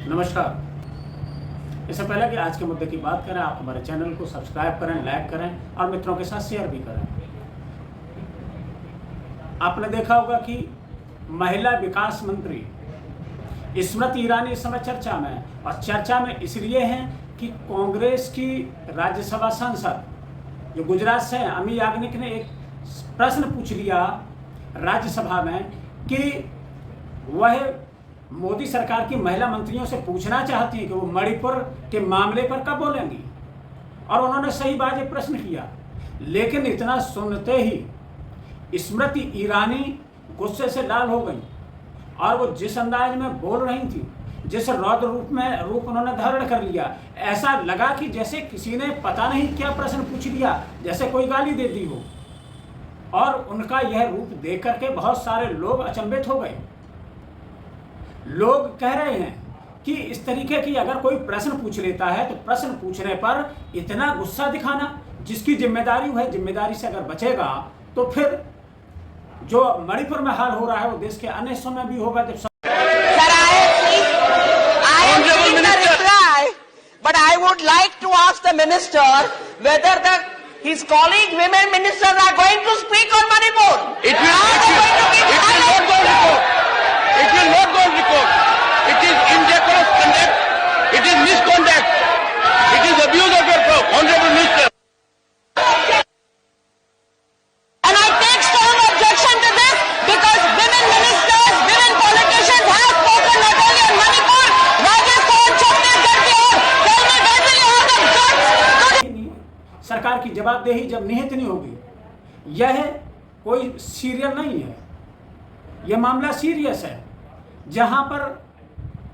नमस्कार। इससे पहले कि आज के मुद्दे की बात करें, आप हमारे चैनल को सब्सक्राइब करें, लाइक करें और मित्रों के साथ शेयर भी करें। आपने देखा होगा कि महिला विकास मंत्री स्मृति ईरानी इस समय चर्चा में है, और चर्चा में इसलिए हैं कि कांग्रेस की राज्यसभा सांसद जो गुजरात से हैं, अमी याज्ञनिक ने एक प्रश्न पूछ लिया राज्यसभा में कि वह मोदी सरकार की महिला मंत्रियों से पूछना चाहती हैं कि वो मणिपुर के मामले पर कब बोलेंगी, और उन्होंने सही बात ये प्रश्न किया। लेकिन इतना सुनते ही स्मृति ईरानी गुस्से से लाल हो गई, और वो जिस अंदाज में बोल रही थी, जिस रौद्र रूप उन्होंने धारण कर लिया, ऐसा लगा कि जैसे किसी ने पता नहीं क्या प्रश्न पूछ लिया, जैसे कोई गाली दे दी हो। और उनका यह रूप देख करके बहुत सारे लोग अचंभित हो गए। लोग कह रहे हैं कि इस तरीके की अगर कोई प्रश्न पूछ लेता है तो प्रश्न पूछने पर इतना गुस्सा दिखाना, जिसकी जिम्मेदारी है, जिम्मेदारी से अगर बचेगा तो फिर जो मणिपुर में हाल हो रहा है वो देश के अन्य हिस्सों में भी होगा। जब But I would like to ask the minister whether his colleague women ministers are going to speak on Manipur. It will not go on record. It will not go on record. It is indecorous conduct. It is misconduct. It is abuse of your honorable minister. And I take strong objection to this because women ministers, women politicians have spoken not only on Manipur, Rajasthan, Chhattisgarh, Bihar. Tell me, when will you have the guts to... सरकार की जवाबदेही जब निहित नहीं होगी, यह कोई serial नहीं है, यह मामला सीरियस है। जहां पर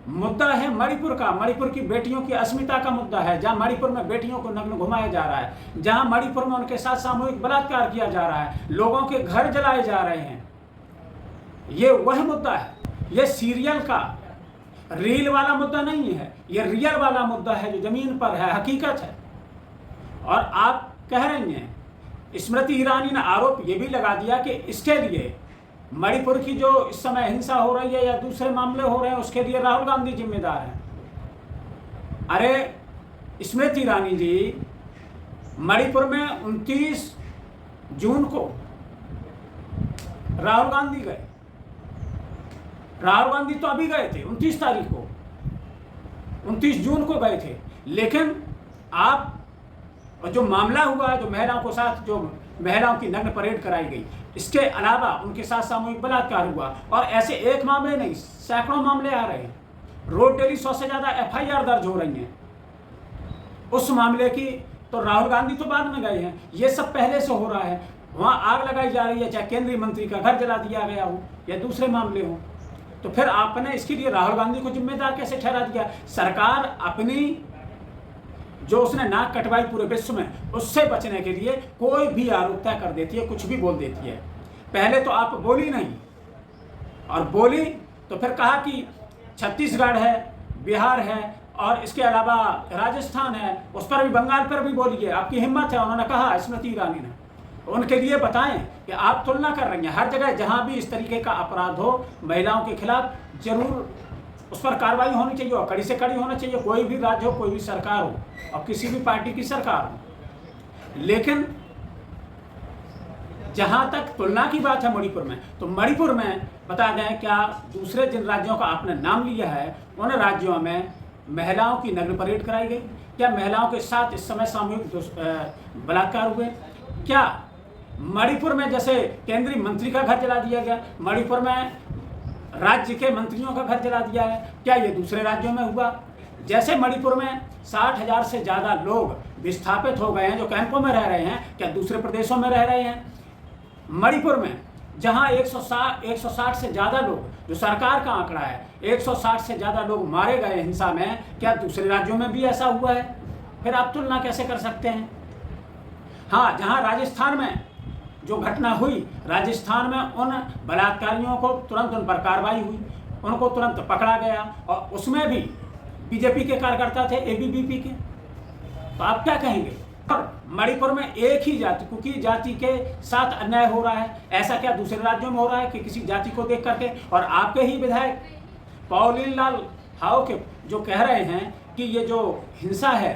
मुद्दा है मणिपुर का, मणिपुर की बेटियों की अस्मिता का मुद्दा है, जहां मणिपुर में बेटियों को नग्न घुमाया जा रहा है, जहां मणिपुर में उनके साथ सामूहिक बलात्कार किया जा रहा है, लोगों के घर जलाए जा रहे हैं, ये वह मुद्दा है। ये सीरियल का रील वाला मुद्दा नहीं है, ये रियल वाला मुद्दा है जो जमीन पर है, हकीकत है। और आप कह रही हैं, स्मृति ईरानी ने आरोप ये भी लगा दिया कि इसके लिए मणिपुर की जो इस समय हिंसा हो रही है या दूसरे मामले हो रहे हैं उसके लिए राहुल गांधी जिम्मेदार हैं। अरे स्मृति ईरानी जी, मणिपुर में 29 जून को राहुल गांधी गए। राहुल गांधी तो अभी गए थे 29 तारीख को, 29 जून को गए थे। लेकिन आप जो मामला हुआ, जो महिलाओं को साथ, जो महिलाओं की नग्न परेड कराई गई, इसके अलावा उनके साथ सामूहिक बलात्कार हुआ, और ऐसे एक मामले नहीं, सैकड़ों मामले आ रहे हैं। रोज डेली 100 से ज्यादा FIR दर्ज हो रही हैं उस मामले की। तो राहुल गांधी तो बाद में गए हैं, ये सब पहले से हो रहा है। वहां आग लगाई जा रही है, चाहे केंद्रीय मंत्री का घर जला दिया गया हो या दूसरे मामले हो, तो फिर आपने इसके लिए राहुल गांधी को जिम्मेदार कैसे ठहरा दिया? सरकार अपनी जो उसने नाक कटवाई पूरे विश्व में, उससे बचने के लिए कोई भी आरोप तय कर देती है, कुछ भी बोल देती है। पहले तो आप बोली नहीं, और बोली तो फिर कहा कि छत्तीसगढ़ है, बिहार है, और इसके अलावा राजस्थान है, उस पर भी, बंगाल पर भी बोलिए, आपकी हिम्मत है। उन्होंने कहा, स्मृति ईरानी ने, उनके लिए बताएं कि आप तुलना कर रही हैं। हर जगह जहां भी इस तरीके का अपराध हो महिलाओं के खिलाफ, जरूर उस पर कार्रवाई होनी चाहिए, और कड़ी से कड़ी होना चाहिए, कोई भी राज्य हो, कोई भी सरकार हो, और किसी भी पार्टी की सरकार हो। लेकिन जहां तक तुलना की बात है मणिपुर में, तो मणिपुर में बता दें, क्या दूसरे जिन राज्यों का आपने नाम लिया है, उन राज्यों में महिलाओं की नग्न परेड कराई गई? क्या महिलाओं के साथ इस समय सामूहिक बलात्कार हुए? क्या मणिपुर में जैसे केंद्रीय मंत्री का घर जला दिया गया, मणिपुर में राज्य के मंत्रियों का घर जला दिया है, क्या ये दूसरे राज्यों में हुआ? जैसे मणिपुर में 60,000 से ज़्यादा लोग विस्थापित हो गए हैं जो कैंपों में रह रहे हैं, क्या दूसरे प्रदेशों में रह रहे हैं? मणिपुर में जहां 160 से ज़्यादा लोग, जो सरकार का आंकड़ा है, 160 से ज़्यादा लोग मारे गए हिंसा में, क्या दूसरे राज्यों में भी ऐसा हुआ है? फिर आप तुलना कैसे कर सकते हैं? हाँ, जहां राजस्थान में जो घटना हुई, राजस्थान में उन बलात्कारियों को तुरंत, उन पर कार्रवाई हुई, उनको तुरंत पकड़ा गया, और उसमें भी बीजेपी के कार्यकर्ता थे, ABVP के। तो आप क्या कहेंगे? और मणिपुर में एक ही जाति, कुकी जाति के साथ अन्याय हो रहा है, ऐसा क्या दूसरे राज्यों में हो रहा है कि किसी जाति को देख करके? और आपके ही विधायक पॉलिन लाल हाउ के जो कह रहे हैं कि ये जो हिंसा है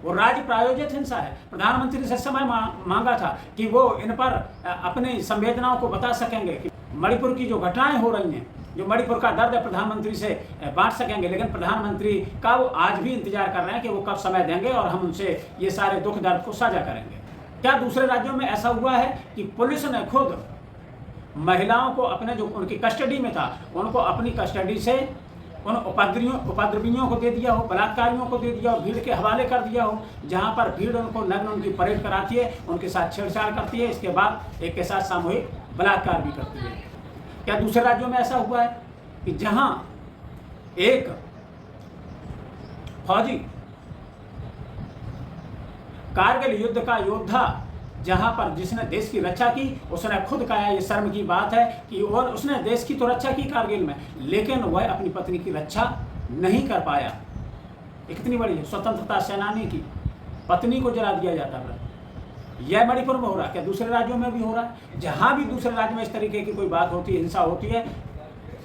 वो राज्य प्रायोजित हिंसा है। प्रधानमंत्री से समय मांगा था कि वो इन पर अपनी संवेदनाओं को बता सकेंगे कि मणिपुर की जो घटनाएं हो रही हैं, जो मणिपुर का दर्द है, प्रधानमंत्री से बांट सकेंगे। लेकिन प्रधानमंत्री का वो आज भी इंतजार कर रहे हैं कि वो कब समय देंगे और हम उनसे ये सारे दुख दर्द को साझा करेंगे। क्या दूसरे राज्यों में ऐसा हुआ है कि पुलिस ने खुद महिलाओं को अपने जो उनकी कस्टडी में था उनको अपनी कस्टडी से उन उपद्रवियों को दे दिया हो, बलात्कारियों को दे दिया हो, भीड़ के हवाले कर दिया हो, जहां पर भीड़ उनको नग्न उनकी परेड कराती है, उनके साथ छेड़छाड़ करती है, इसके बाद एक के साथ सामूहिक बलात्कार भी करती है। क्या दूसरे राज्यों में ऐसा हुआ है कि जहां एक फौजी कारगिल युद्ध का योद्धा जहां पर जिसने देश की रक्षा की, उसने खुद कहा ये शर्म की बात है कि और उसने देश की तो रक्षा की कारगिल में, लेकिन वह अपनी पत्नी की रक्षा नहीं कर पाया। इतनी बड़ी स्वतंत्रता सेनानी की पत्नी को जला दिया जाता है। यह मणिपुर में हो रहा है। क्या दूसरे राज्यों में भी हो रहा है? जहां भी दूसरे राज्य में इस तरीके की कोई बात होती है, हिंसा होती है,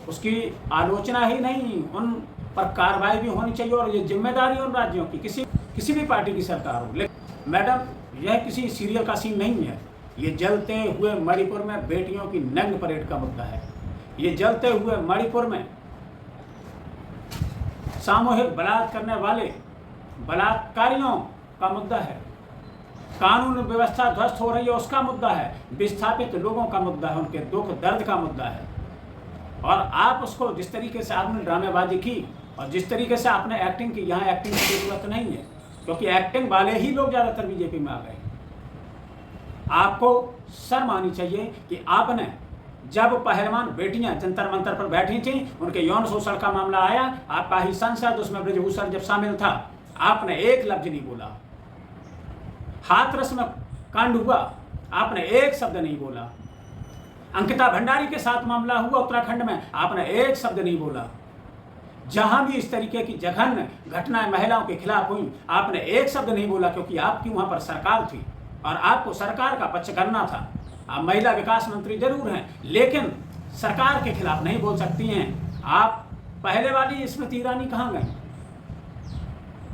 उसकी आलोचना ही नहीं, उन पर कार्रवाई भी होनी चाहिए और ये जिम्मेदारी उन राज्यों की, किसी भी पार्टी की सरकार हो। लेकिन मैडम, यह किसी सीरियल का सीन नहीं है। ये जलते हुए मणिपुर में बेटियों की नग्न परेड का मुद्दा है। ये जलते हुए मणिपुर में सामूहिक बलात्कार करने वाले बलात्कारियों का मुद्दा है। कानून व्यवस्था ध्वस्त हो रही है, उसका मुद्दा है। विस्थापित लोगों का मुद्दा है, उनके दुख दर्द का मुद्दा है। और आप उसको जिस तरीके से आपने ड्रामेबाजी की और जिस तरीके से आपने एक्टिंग की, यहाँ एक्टिंग की जरूरत नहीं है, क्योंकि एक्टिंग वाले ही लोग ज्यादातर बीजेपी में आ गए। आपको शर्म आनी चाहिए कि आपने जब पहलवान बेटियां जंतर मंतर पर बैठी थी, उनके यौन शोषण का मामला आया, आपका ही संसद, उसमें ब्रजभूषण जब शामिल था, आपने एक लफ्ज नहीं बोला। हाथरस में कांड हुआ, आपने एक शब्द नहीं बोला। अंकिता भंडारी के साथ मामला हुआ उत्तराखंड में, आपने एक शब्द नहीं बोला। जहां भी इस तरीके की जघन्य घटनाएं महिलाओं के खिलाफ हुई, आपने एक शब्द नहीं बोला, क्योंकि आपकी वहां पर सरकार थी और आपको सरकार का पक्ष करना था। आप महिला विकास मंत्री जरूर हैं, लेकिन सरकार के खिलाफ नहीं बोल सकती हैं। आप पहले वाली स्मृति ईरानी कहां गई,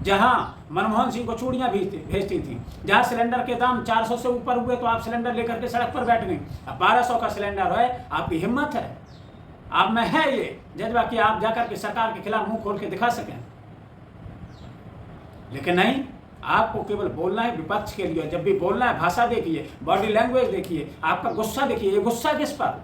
जहां मनमोहन सिंह को चूड़ियां भेजती थी, जहां सिलेंडर के दाम 400 से ऊपर हुए तो आप सिलेंडर लेकर के सड़क पर बैठ गई। अब 1200 का सिलेंडर है, आपकी हिम्मत है, आप में है ये जज्बा कि आप जाकर के सरकार के खिलाफ मुंह खोल के दिखा सकें। लेकिन नहीं, आपको केवल बोलना है विपक्ष के लिए। जब भी बोलना है, भाषा देखिए, बॉडी लैंग्वेज देखिए, आपका गुस्सा देखिए। ये गुस्सा किस पर?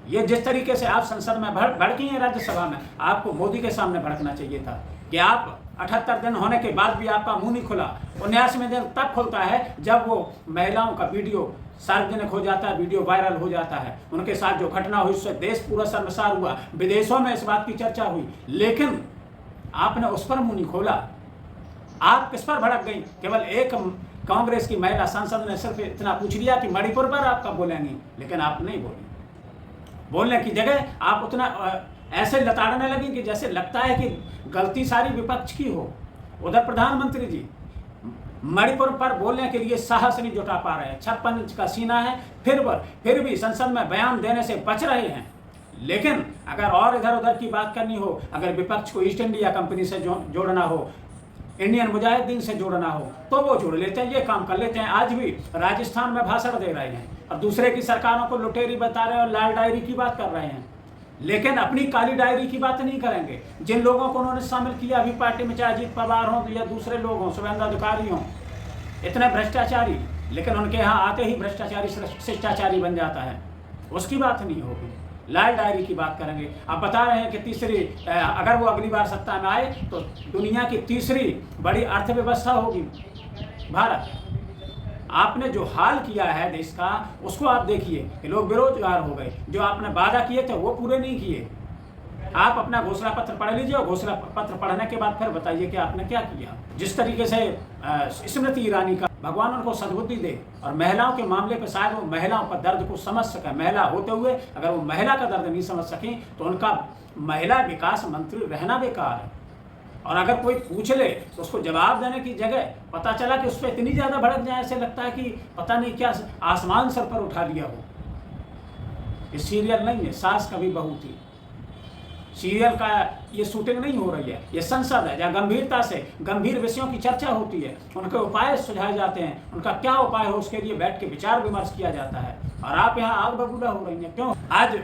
ये जिस तरीके से आप संसद में भड़की हैं, राज्यसभा में, आपको मोदी के सामने भड़कना चाहिए था कि आप 78 दिन होने के बाद भी आपका मुंह नहीं खुला। 79वें दिन तब खुलता है जब वो महिलाओं का वीडियो सार्वजनिक हो जाता है, वीडियो वायरल हो जाता है। उनके साथ जो घटना हुई उससे देश पूरा शर्मसार हुआ, विदेशों में इस बात की चर्चा हुई, लेकिन आपने उस पर मुंह नहीं खोला। आप किस पर भड़क गई? केवल एक कांग्रेस की महिला सांसद ने सिर्फ इतना पूछ लिया कि मणिपुर पर आप कब बोलेंगी, लेकिन आप नहीं बोली। बोलने की जगह आप उतना ऐसे लताड़ने लगी कि जैसे लगता है कि गलती सारी विपक्ष की हो। उधर प्रधानमंत्री जी मणिपुर पर बोलने के लिए साहस नहीं जुटा पा रहे हैं। 56 इंच का सीना है, फिर भी संसद में बयान देने से बच रहे हैं। लेकिन अगर और इधर उधर की बात करनी हो, अगर विपक्ष को ईस्ट इंडिया कंपनी से जोड़ना हो, इंडियन मुजाहिदीन से जोड़ना हो, तो वो जोड़ लेते हैं, ये काम कर लेते हैं। आज भी राजस्थान में भाषण दे रहे हैं और दूसरे की सरकारों को लुटेरी बता रहे हैं और लाल डायरी की बात कर रहे हैं, लेकिन अपनी काली डायरी की बात नहीं करेंगे। जिन लोगों को उन्होंने शामिल किया अभी पार्टी में, चाहे अजीत पवार हों या दूसरे लोग हों, शुभेंदु अधिकारी हों, इतने भ्रष्टाचारी, लेकिन उनके यहाँ आते ही भ्रष्टाचारी शिष्टाचारी बन जाता है, उसकी बात नहीं होगी। लाल डायरी की बात करेंगे। आप बता रहे हैं कि तीसरी, अगर वो अगली बार सत्ता में आए तो दुनिया की तीसरी बड़ी अर्थव्यवस्था होगी भारत। आपने जो हाल किया है देश का, उसको आप देखिए कि लोग बेरोजगार हो गए। जो आपने वादा किए थे वो पूरे नहीं किए। आप अपना घोषणा पत्र पढ़ लीजिए और घोषणा पत्र पढ़ने के बाद फिर बताइए कि आपने क्या किया। जिस तरीके से स्मृति ईरानी का, भगवान उनको सद्बुद्धि दे और महिलाओं के मामले पर शायद वो महिलाओं का दर्द को समझ सके। महिला होते हुए अगर वो महिला का दर्द नहीं समझ सकें तो उनका महिला विकास मंत्री रहना बेकार है। और अगर कोई पूछ ले तो उसको जवाब देने की जगह पता चला कि उस पर इतनी ज़्यादा भड़क जाए, ऐसे लगता है कि पता नहीं क्या आसमान सर पर उठा लिया हो। ये सीरियल नहीं है, सास कभी बहू थी। सीरियल का ये शूटिंग नहीं हो रही है, ये संसद है जहाँ गंभीरता से गंभीर विषयों की चर्चा होती है, उनके उपाय सुझाए जाते हैं, उनका क्या उपाय हो उसके लिए बैठ के विचार विमर्श किया जाता है। और आप यहाँ आग बबूला हो रही हैं क्यों? आज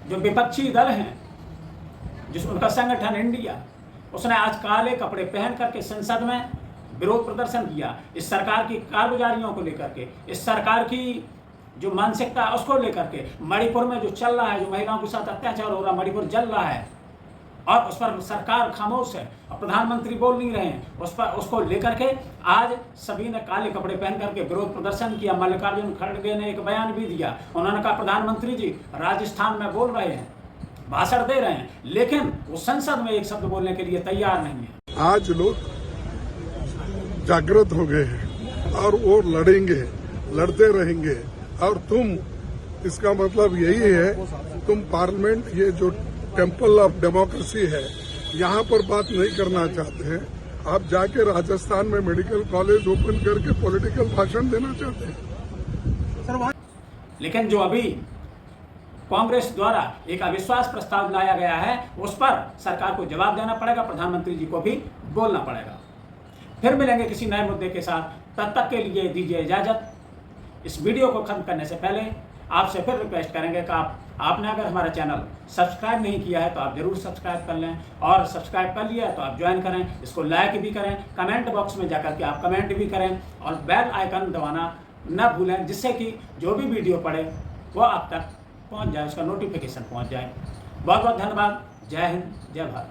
जो विपक्षी दल हैं, जिस उनका संगठन इंडिया, उसने आज काले कपड़े पहन करके संसद में विरोध प्रदर्शन किया इस सरकार की कारगुजारियों को लेकर के, इस सरकार की जो मानसिकता उसको लेकर के। मणिपुर में जो चल रहा है, जो महिलाओं के साथ अत्याचार हो रहा है, मणिपुर जल रहा है और उस पर सरकार खामोश है और प्रधानमंत्री बोल नहीं रहे हैं उस पर, उसको लेकर के आज सभी ने काले कपड़े पहन करके विरोध प्रदर्शन किया। मल्लिकार्जुन खड़गे ने एक बयान भी दिया, उन्होंने कहा प्रधानमंत्री जी राजस्थान में बोल रहे हैं, भाषण दे रहे हैं, लेकिन वो संसद में एक शब्द बोलने के लिए तैयार नहीं है। आज लोग जागृत हो गए हैं और वो लड़ेंगे, लड़ते रहेंगे। और तुम, इसका मतलब यही है, तुम पार्लियामेंट, ये जो टेम्पल ऑफ डेमोक्रेसी है, यहाँ पर बात नहीं करना चाहते हैं। आप जाके राजस्थान में मेडिकल कॉलेज ओपन करके पॉलिटिकल भाषण देना चाहते हैं। लेकिन जो अभी कांग्रेस द्वारा एक अविश्वास प्रस्ताव लाया गया है, उस पर सरकार को जवाब देना पड़ेगा, प्रधानमंत्री जी को भी बोलना पड़ेगा। फिर मिलेंगे किसी नए मुद्दे के साथ, तब तक के लिए दीजिए इजाजत। इस वीडियो को खत्म करने से पहले आपसे फिर रिक्वेस्ट करेंगे कि आपने अगर हमारा चैनल सब्सक्राइब नहीं किया है तो आप जरूर सब्सक्राइब कर लें, और सब्सक्राइब कर लिया है तो आप ज्वाइन करें, इसको लाइक भी करें, कमेंट बॉक्स में जाकर के आप कमेंट भी करें और बेल आइकन दबाना न भूलें, जिससे कि जो भी वीडियो पड़े वो आप तक पहुंच जाए, उसका नोटिफिकेशन पहुंच जाए। बहुत बहुत धन्यवाद। जय हिंद, जय भारत।